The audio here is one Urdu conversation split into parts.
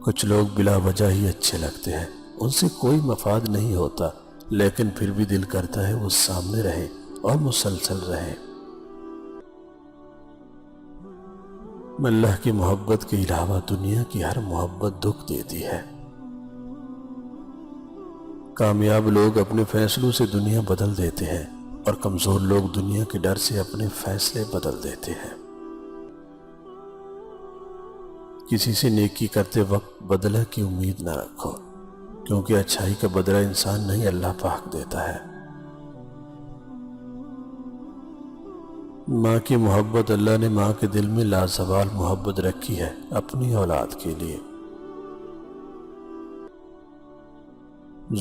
کچھ لوگ بلا وجہ ہی اچھے لگتے ہیں، ان سے کوئی مفاد نہیں ہوتا، لیکن پھر بھی دل کرتا ہے وہ سامنے رہے اور مسلسل رہے۔ اللہ کی محبت کے علاوہ دنیا کی ہر محبت دکھ دیتی ہے۔ کامیاب لوگ اپنے فیصلوں سے دنیا بدل دیتے ہیں اور کمزور لوگ دنیا کے ڈر سے اپنے فیصلے بدل دیتے ہیں۔ کسی سے نیکی کرتے وقت بدلہ کی امید نہ رکھو، کیونکہ اچھائی کا بدلہ انسان نہیں اللہ پاک دیتا ہے۔ ماں کی محبت، اللہ نے ماں کے دل میں لازوال محبت رکھی ہے اپنی اولاد کے لیے۔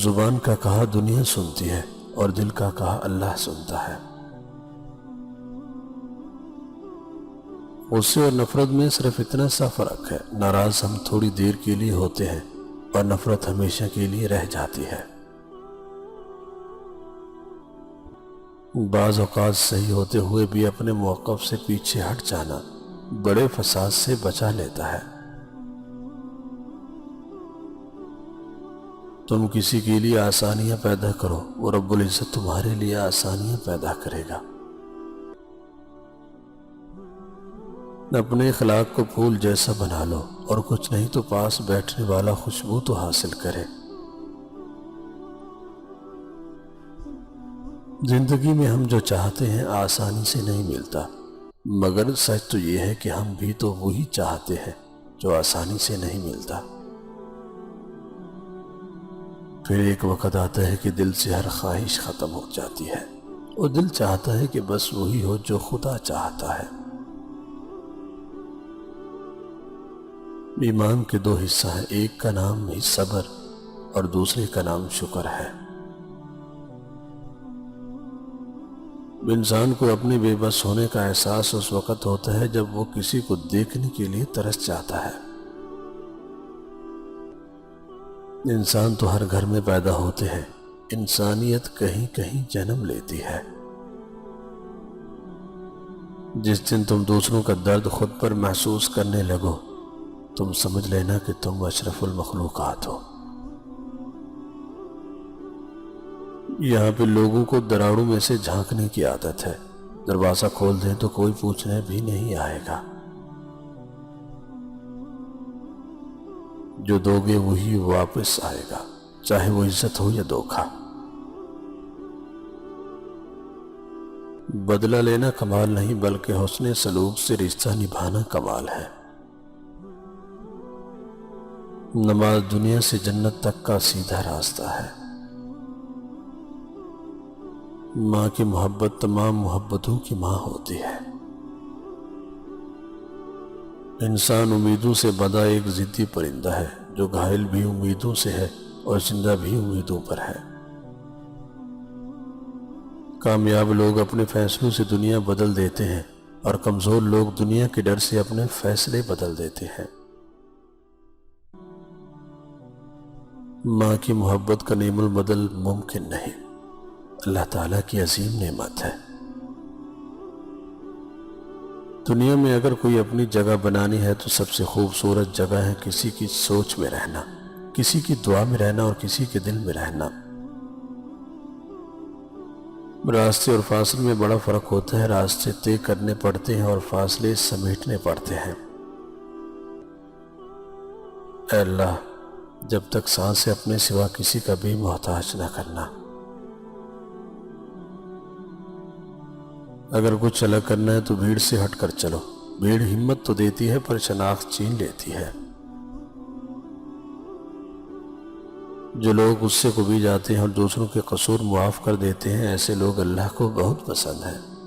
زبان کا کہا دنیا سنتی ہے اور دل کا کہا اللہ سنتا ہے۔ غصے اور نفرت میں صرف اتنا سا فرق ہے، ناراض ہم تھوڑی دیر کے لیے ہوتے ہیں اور نفرت ہمیشہ کے لیے رہ جاتی ہے۔ بعض اوقات صحیح ہوتے ہوئے بھی اپنے موقف سے پیچھے ہٹ جانا بڑے فساد سے بچا لیتا ہے۔ تم کسی کے لیے آسانیاں پیدا کرو، وہ رب العزت تمہارے لیے آسانیاں پیدا کرے گا۔ اپنے اخلاق کو پھول جیسا بنا لو، اور کچھ نہیں تو پاس بیٹھنے والا خوشبو تو حاصل کرے۔ زندگی میں ہم جو چاہتے ہیں آسانی سے نہیں ملتا، مگر سچ تو یہ ہے کہ ہم بھی تو وہی چاہتے ہیں جو آسانی سے نہیں ملتا۔ پھر ایک وقت آتا ہے کہ دل سے ہر خواہش ختم ہو جاتی ہے، اور دل چاہتا ہے کہ بس وہی ہو جو خدا چاہتا ہے۔ ایمان کے دو حصہ ہیں، ایک کا نام ہی صبر اور دوسرے کا نام شکر ہے۔ انسان کو اپنے بے بس ہونے کا احساس اس وقت ہوتا ہے جب وہ کسی کو دیکھنے کے لیے ترس جاتا ہے۔ انسان تو ہر گھر میں پیدا ہوتے ہیں، انسانیت کہیں کہیں جنم لیتی ہے۔ جس دن تم دوسروں کا درد خود پر محسوس کرنے لگو، تم سمجھ لینا کہ تم اشرف المخلوقات ہو۔ یہاں پہ لوگوں کو دراڑوں میں سے جھانکنے کی عادت ہے، دروازہ کھول دیں تو کوئی پوچھنے بھی نہیں آئے گا۔ جو دو گے وہی واپس آئے گا، چاہے وہ عزت ہو یا دھوکہ۔ بدلہ لینا کمال نہیں، بلکہ حسن سلوک سے رشتہ نبھانا کمال ہے۔ نماز دنیا سے جنت تک کا سیدھا راستہ ہے۔ ماں کی محبت تمام محبتوں کی ماں ہوتی ہے۔ انسان امیدوں سے بندھا ایک ضدی پرندہ ہے، جو گھائل بھی امیدوں سے ہے اور زندہ بھی امیدوں پر ہے۔ کامیاب لوگ اپنے فیصلوں سے دنیا بدل دیتے ہیں، اور کمزور لوگ دنیا کے ڈر سے اپنے فیصلے بدل دیتے ہیں۔ ماں کی محبت کا نعم البدل ممکن نہیں، اللہ تعالیٰ کی عظیم نعمت ہے۔ دنیا میں اگر کوئی اپنی جگہ بنانی ہے تو سب سے خوبصورت جگہ ہے کسی کی سوچ میں رہنا، کسی کی دعا میں رہنا اور کسی کے دل میں رہنا۔ راستے اور فاصلے میں بڑا فرق ہوتا ہے، راستے طے کرنے پڑتے ہیں اور فاصلے سمیٹنے پڑتے ہیں۔ اے اللہ، جب تک سانس ہے اپنے سوا کسی کا بھی محتاج نہ کرنا۔ اگر کچھ الگ کرنا ہے تو بھیڑ سے ہٹ کر چلو، بھیڑ ہمت تو دیتی ہے پر شناخت چھین لیتی ہے۔ جو لوگ غصے کو بھی جاتے ہیں اور دوسروں کے قصور معاف کر دیتے ہیں، ایسے لوگ اللہ کو بہت پسند ہیں۔